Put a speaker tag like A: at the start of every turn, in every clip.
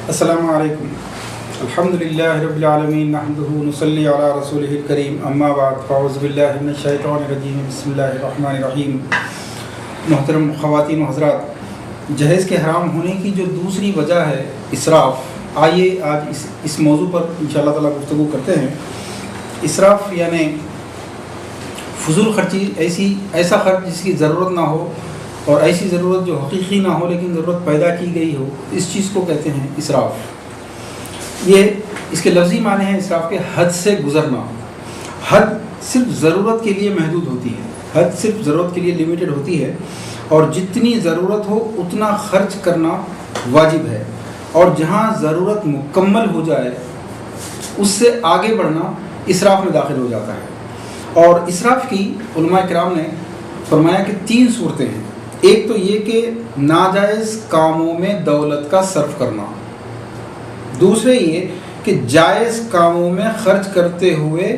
A: السلام علیکم. الحمدللہ رب العالمین نحمدہ ونصلی علی رسولہ الکریم اما بعد فاعوذ باللہ من الشیطان الرجیم بسم اللہ الرحمن الرحیم. محترم خواتین و حضرات، جہیز کے حرام ہونے کی جو دوسری وجہ ہے اسراف. آئیے آج اس موضوع پر انشاءاللہ تعالیٰ گفتگو کرتے ہیں. اسراف یعنی فضول خرچی، ایسا خرچ جس کی ضرورت نہ ہو اور ایسی ضرورت جو حقیقی نہ ہو لیکن ضرورت پیدا کی گئی ہو، اس چیز کو کہتے ہیں اسراف. یہ اس کے لفظی معنی ہیں اسراف کے حد سے گزرنا. حد صرف ضرورت کے لیے محدود ہوتی ہے، حد صرف ضرورت کے لیے لمیٹڈ ہوتی ہے، اور جتنی ضرورت ہو اتنا خرچ کرنا واجب ہے، اور جہاں ضرورت مکمل ہو جائے اس سے آگے بڑھنا اسراف میں داخل ہو جاتا ہے. اور اسراف کی علماء کرام نے فرمایا کہ 3 صورتیں ہیں. ایک تو یہ کہ ناجائز کاموں میں دولت کا صرف کرنا، دوسرے یہ کہ جائز کاموں میں خرچ کرتے ہوئے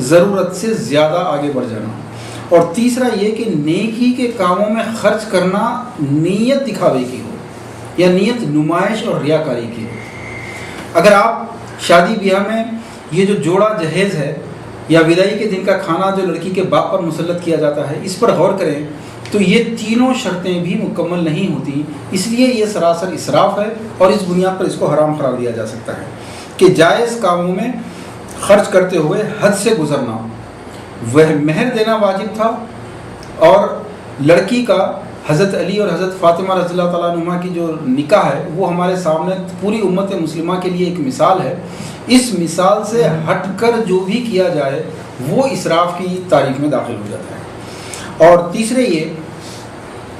A: ضرورت سے زیادہ آگے بڑھ جانا، اور تیسرا یہ کہ نیکی کے کاموں میں خرچ کرنا نیت دکھاوے کی ہو یا نیت نمائش اور ریاکاری کی ہو. اگر آپ شادی بیاہ میں یہ جو جوڑا جہیز ہے یا وداعی کے دن کا کھانا جو لڑکی کے باپ پر مسلط کیا جاتا ہے، اس پر غور کریں تو یہ تینوں شرطیں بھی مکمل نہیں ہوتی. اس لیے یہ سراسر اسراف ہے، اور اس بنیاد پر اس کو حرام قرار دیا جا سکتا ہے کہ جائز کاموں میں خرچ کرتے ہوئے حد سے گزرنا. وہ مہر دینا واجب تھا، اور لڑکی کا حضرت علی اور حضرت فاطمہ رضی اللہ تعالیٰ عنہما کی جو نکاح ہے وہ ہمارے سامنے پوری امت مسلمہ کے لیے ایک مثال ہے. اس مثال سے ہٹ کر جو بھی کیا جائے وہ اسراف کی تعریف میں داخل ہو جاتا ہے. اور تیسرے یہ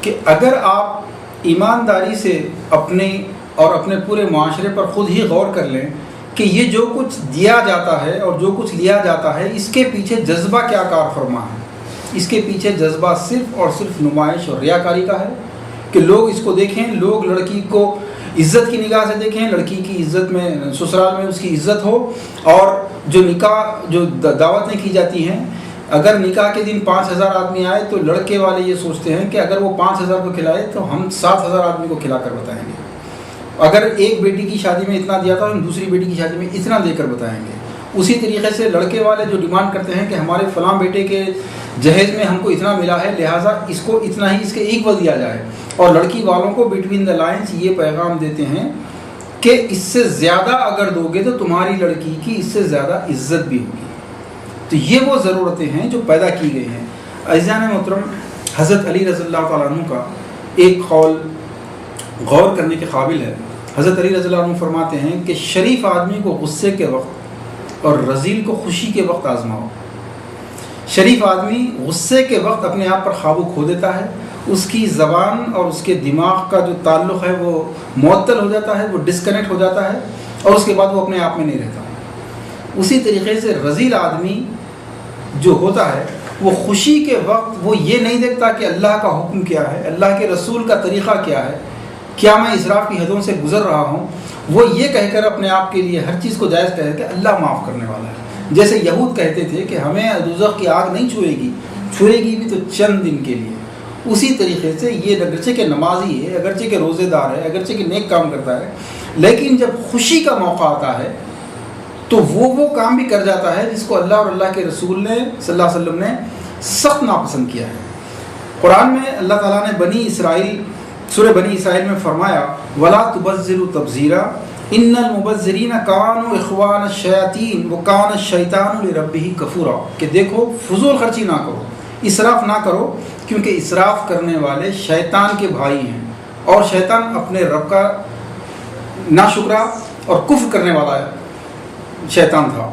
A: کہ اگر آپ ایمانداری سے اپنے اور اپنے پورے معاشرے پر خود ہی غور کر لیں کہ یہ جو کچھ دیا جاتا ہے اور جو کچھ لیا جاتا ہے، اس کے پیچھے جذبہ کیا کار فرما ہے. اس کے پیچھے جذبہ صرف اور صرف نمائش اور ریاکاری کا ہے کہ لوگ اس کو دیکھیں، لوگ لڑکی کو عزت کی نگاہ سے دیکھیں، لڑکی کی عزت میں سسرال میں اس کی عزت ہو. اور جو نکاح جو دعوتیں کی جاتی ہیں، اگر نکاح کے دن 5000 آدمی آئے تو لڑکے والے یہ سوچتے ہیں کہ اگر وہ 5000 کو کھلائے تو ہم 7000 آدمی کو کھلا کر بتائیں گے. اگر ایک بیٹی کی شادی میں اتنا دیا تھا تو ہم دوسری بیٹی کی شادی میں اتنا دے کر بتائیں گے. اسی طریقے سے لڑکے والے جو ڈیمانڈ کرتے ہیں کہ ہمارے فلاں بیٹے کے جہیز میں ہم کو اتنا ملا ہے، لہٰذا اس کو اتنا ہی اس کے ایکول دیا جائے. اور لڑکی والوں کو بٹوین دا لائنز یہ پیغام دیتے ہیں کہ اس سے زیادہ اگر دو گے تو تمہاری لڑکی کی اس سے زیادہ عزت بھی ہوگی. تو یہ وہ ضرورتیں ہیں جو پیدا کی گئی ہیں. عزیزان محترم، حضرت علی رضی اللہ تعالیٰ عنہ کا ایک قول غور کرنے کے قابل ہے. حضرت علی رضی اللہ عنہ فرماتے ہیں کہ شریف آدمی کو غصے کے وقت اور رذیل کو خوشی کے وقت آزماؤ. شریف آدمی غصے کے وقت اپنے آپ پر قابو کھو دیتا ہے، اس کی زبان اور اس کے دماغ کا جو تعلق ہے وہ معطل ہو جاتا ہے، وہ ڈسکنیکٹ ہو جاتا ہے، اور اس کے بعد وہ اپنے آپ میں نہیں رہتا. اسی طریقے سے رذیل آدمی جو ہوتا ہے وہ خوشی کے وقت وہ یہ نہیں دیکھتا کہ اللہ کا حکم کیا ہے، اللہ کے رسول کا طریقہ کیا ہے، کیا میں اسراف کی حدوں سے گزر رہا ہوں. وہ یہ کہہ کر اپنے آپ کے لیے ہر چیز کو جائز کہے کہ اللہ معاف کرنے والا ہے. جیسے یہود کہتے تھے کہ ہمیں دوزخ کی آگ نہیں چھوئے گی، چھوئے گی بھی تو چند دن کے لیے. اسی طریقے سے یہ اگرچہ کہ نمازی ہے، اگرچہ کہ روزے دار ہے، اگرچہ کہ نیک کام کرتا ہے، لیکن جب خوشی کا موقع آتا ہے تو وہ کام بھی کر جاتا ہے جس کو اللہ اور اللہ کے رسول نے صلی اللہ علیہ وسلم نے سخت ناپسند کیا ہے. قرآن میں اللہ تعالیٰ نے بنی اسرائیل، سورہ بنی اسرائیل میں فرمایا وَلَا تُبَذِّرُوا تَبْذِيرًا إِنَّ الْمُبَذِّرِينَ كَانُوا إِخْوَانَ الشَّيَاطِينَ وَكَانَ الشَّيْطَانُ لِرَبِّهِ كَفُورًا. کہ دیکھو فضول خرچی نہ کرو، اسراف نہ کرو، کیونکہ اسراف کرنے والے شیطان کے بھائی ہیں، اور شیطان اپنے رب کا ناشکرا اور کفر کرنے والا شیطان تھا.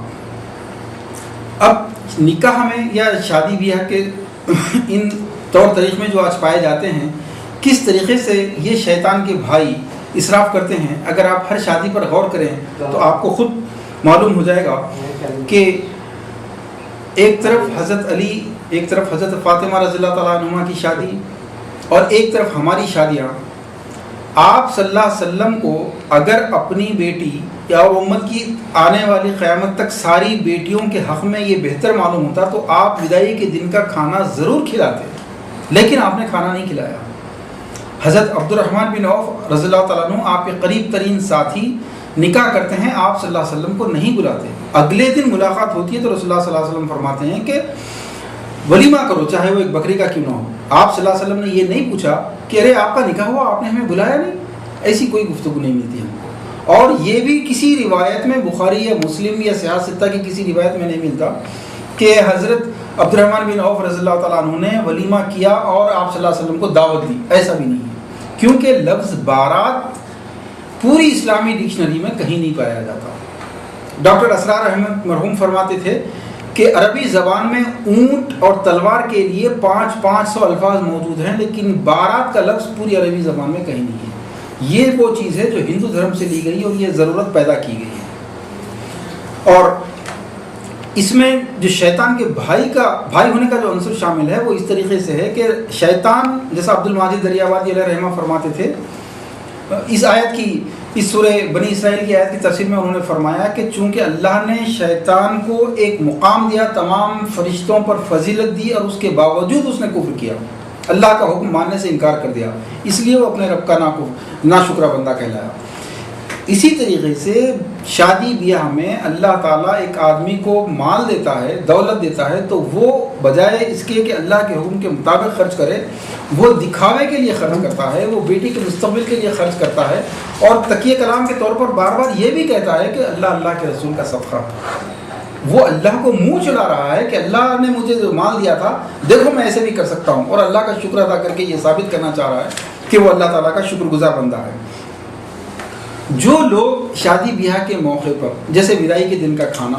A: اب نکاح میں یا شادی بیاہ کے ان طور طریق میں جو آج پائے جاتے ہیں، کس طریقے سے یہ شیطان کے بھائی اسراف کرتے ہیں، اگر آپ ہر شادی پر غور کریں تو آپ کو خود معلوم ہو جائے گا کہ ایک طرف حضرت علی، ایک طرف حضرت فاطمہ رضی اللہ تعالیٰ عنہما کی شادی، اور ایک طرف ہماری شادیاں. آپ صلی اللہ علیہ وسلم کو اگر اپنی بیٹی یا امت کی آنے والی قیامت تک ساری بیٹیوں کے حق میں یہ بہتر معلوم ہوتا تو آپ وداعی کے دن کا کھانا ضرور کھلاتے، لیکن آپ نے کھانا نہیں کھلایا. حضرت عبد الرحمن بن عوف رضی اللہ تعالیٰ عنہ آپ کے قریب ترین ساتھی نکاح کرتے ہیں آپ صلی اللہ علیہ وسلم کو نہیں بلاتے. اگلے دن ملاقات ہوتی ہے تو رسول اللہ صلی اللہ علیہ وسلم فرماتے ہیں کہ ولیمہ کرو چاہے وہ ایک بکری کا کیوں نہ ہو. آپ صلی اللہ علیہ وسلم نے یہ نہیں پوچھا کہ ارے آپ کا نکاح ہوا آپ نے ہمیں بلایا نہیں. ایسی کوئی گفتگو نہیں ملتی ہم کو. اور یہ بھی کسی روایت میں بخاری یا مسلم یا صحیح ستہ کی کسی روایت میں نہیں ملتا کہ حضرت عبد الرحمن بن عوف رضی اللہ تعالیٰ عنہ نے ولیمہ کیا اور آپ صلی اللہ علیہ وسلم کو دعوت دی. ایسا بھی نہیں ہے کیونکہ لفظ بارات پوری اسلامی ڈکشنری میں کہیں نہیں پایا جاتا. ڈاکٹر اسرار احمد مرحوم فرماتے تھے کہ عربی زبان میں اونٹ اور تلوار کے لیے 500 الفاظ موجود ہیں لیکن بارات کا لفظ پوری عربی زبان میں کہیں نہیں ہے. یہ وہ چیز ہے جو ہندو دھرم سے لی گئی اور یہ ضرورت پیدا کی گئی ہے. اور اس میں جو شیطان کے بھائی ہونے کا جو عنصر شامل ہے وہ اس طریقے سے ہے کہ شیطان جیسا عبد الماجد دریاوادی علیہ رحمہ فرماتے تھے اس آیت کی اس سورہ بنی اسرائیل کی آیت کی تفسیر میں انہوں نے فرمایا کہ چونکہ اللہ نے شیطان کو ایک مقام دیا تمام فرشتوں پر فضیلت دی اور اس کے باوجود اس نے کفر کیا اللہ کا حکم ماننے سے انکار کر دیا اس لیے وہ اپنے رب کا ناشکرہ بندہ کہلایا. اسی طریقے سے شادی بیاہ میں اللہ تعالیٰ ایک آدمی کو مال دیتا ہے دولت دیتا ہے تو وہ بجائے اس کے کہ اللہ کے حکم کے مطابق خرچ کرے وہ دکھاوے کے لیے خرچ کرتا ہے, وہ بیٹی کے مستقبل کے لیے خرچ کرتا ہے اور تکیہ کلام کے طور پر بار بار یہ بھی کہتا ہے کہ اللہ کے رسول کا صدقہ. وہ اللہ کو منہ چلا رہا ہے کہ اللہ نے مجھے جو مال دیا تھا دیکھو میں ایسے بھی کر سکتا ہوں, اور اللہ کا شکر ادا کر کے یہ ثابت کرنا چاہ رہا ہے کہ وہ اللہ تعالیٰ کا شکر گزار بندہ ہے. جو لوگ شادی بیاہ کے موقع پر جیسے وداعی کے دن کا کھانا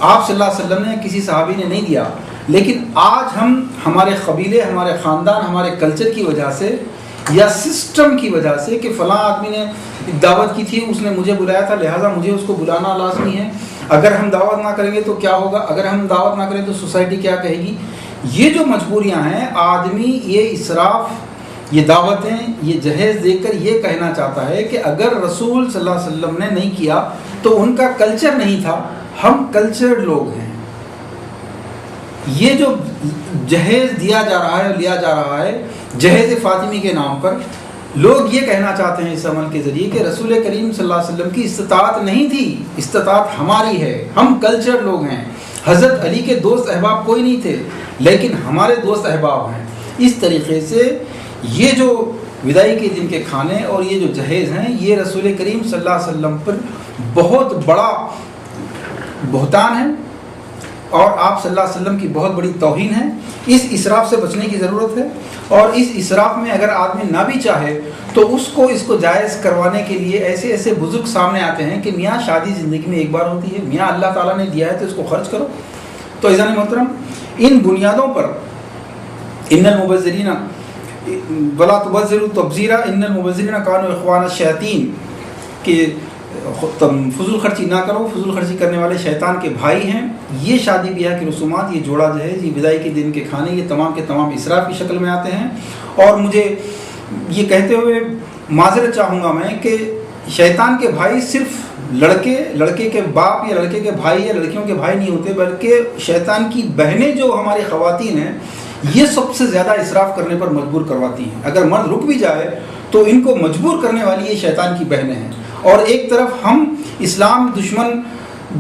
A: آپ صلی اللہ علیہ وسلم نے کسی صحابی نے نہیں دیا, لیکن آج ہم ہمارے قبیلے ہمارے خاندان ہمارے کلچر کی وجہ سے یا سسٹم کی وجہ سے کہ فلاں آدمی نے دعوت کی تھی اس نے مجھے بلایا تھا لہٰذا مجھے اس کو بلانا لازمی ہے, اگر ہم دعوت نہ کریں گے تو کیا ہوگا, اگر ہم دعوت نہ کریں تو سوسائٹی کیا کہے گی. یہ جو مجبوریاں ہیں آدمی یہ اسراف یہ دعوتیں یہ جہیز دیکھ کر یہ کہنا چاہتا ہے کہ اگر رسول صلی اللہ علیہ وسلم نے نہیں کیا تو ان کا کلچر نہیں تھا, ہم کلچرڈ لوگ ہیں. یہ جو جہیز دیا جا رہا ہے لیا جا رہا ہے جہیز فاطمی کے نام پر, لوگ یہ کہنا چاہتے ہیں اس عمل کے ذریعے کہ رسول کریم صلی اللہ علیہ وسلم کی استطاعت نہیں تھی, استطاعت ہماری ہے, ہم کلچرڈ لوگ ہیں. حضرت علی کے دوست احباب کوئی نہیں تھے لیکن ہمارے دوست احباب ہیں. اس طریقے سے یہ جو وداعی کے دن کے کھانے اور یہ جو جہیز ہیں یہ رسول کریم صلی اللہ علیہ وسلم پر بہت بڑا بہتان ہے اور آپ صلی اللہ علیہ وسلم کی بہت بڑی توہین ہے. اس اسراف سے بچنے کی ضرورت ہے اور اس اسراف میں اگر آدمی نہ بھی چاہے تو اس کو جائز کروانے کے لیے ایسے ایسے بزرگ سامنے آتے ہیں کہ میاں شادی زندگی میں ایک بار ہوتی ہے, میاں اللہ تعالیٰ نے دیا ہے تو اس کو خرچ کرو. تو عزیزان محترم ان بنیادوں پر ان المبذرین ولا تبذروا تبذیرا ان المبذرین کانوا اخوان الشیاطین کہ فضول خرچی نہ کرو, فضول خرچی کرنے والے شیطان کے بھائی ہیں. یہ شادی بیاہ کی رسومات یہ جوڑا جہیز یہ وداعی کے دن کے کھانے یہ تمام کے تمام اسراف کی شکل میں آتے ہیں. اور مجھے یہ کہتے ہوئے معذرت چاہوں گا میں کہ شیطان کے بھائی صرف لڑکے کے باپ یا لڑکے کے بھائی یا لڑکیوں کے بھائی نہیں ہوتے بلکہ شیطان کی بہنیں جو ہماری خواتین ہیں یہ سب سے زیادہ اسراف کرنے پر مجبور کرواتی ہیں. اگر مرد رک بھی جائے تو ان کو مجبور کرنے والی یہ شیطان کی بہنیں ہیں. اور ایک طرف ہم اسلام دشمن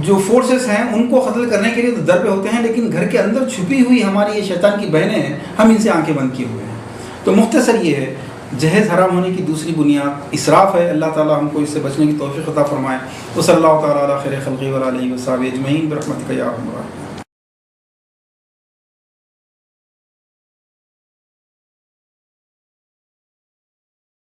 A: جو فورسز ہیں ان کو قتل کرنے کے لیے تو در پہ ہوتے ہیں لیکن گھر کے اندر چھپی ہوئی ہماری یہ شیطان کی بہنیں ہیں ہم ان سے آنکھیں بند کیے ہوئے ہیں. تو مختصر یہ ہے جہیز حرام ہونے کی دوسری بنیاد اسراف ہے. اللہ تعالیٰ ہم کو اس سے بچنے کی توفیق عطا فرمائے. وصلی اللہ تعالیٰ علی خیر خلقہ وعلی آلہ وصحبہ اجمعین برحمتک یا ارحم الراحمین.